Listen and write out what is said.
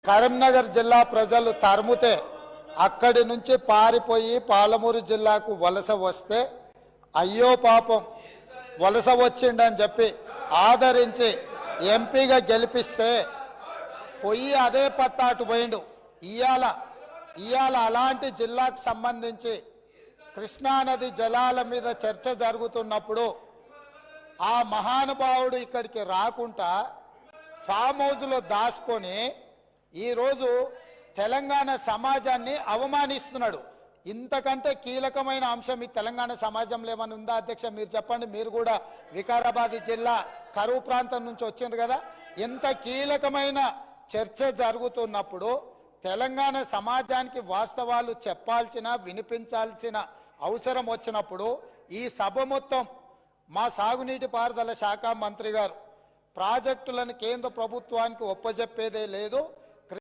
కరీంనగర్ జిల్లా ప్రజలు తరుముతే అక్కడి నుంచి పారిపోయి పాలమూరు జిల్లాకు వలస వస్తే అయ్యో పాపం వలస వచ్చిండని చెప్పి ఆదరించి ఎంపీగా గెలిపిస్తే పోయి అదే పత్తాటు పోయిండు. ఇవాళ అలాంటి జిల్లాకు సంబంధించి కృష్ణానది జలాల మీద చర్చ జరుగుతున్నప్పుడు ఆ మహానుభావుడు ఇక్కడికి రాకుండా ఫామ్ హౌస్లో దాచుకొని ఈరోజు తెలంగాణ సమాజాన్ని అవమానిస్తున్నాడు. ఇంతకంటే కీలకమైన అంశం ఈ తెలంగాణ సమాజంలో ఏమైనా ఉందా అధ్యక్ష? మీరు చెప్పండి. మీరు కూడా వికారాబాద్ జిల్లా కరువు ప్రాంతం నుంచి వచ్చిండ్రు కదా. ఇంత కీలకమైన చర్చ జరుగుతున్నప్పుడు తెలంగాణ సమాజానికి వాస్తవాలు చెప్పాల్సిన వినిపించాల్సిన అవసరం వచ్చినప్పుడు ఈ సభ మొత్తం మా సాగునీటి పారుదల శాఖ మంత్రి గారు ప్రాజెక్టులను కేంద్ర ప్రభుత్వానికి ఒప్పజెప్పేదే లేదు,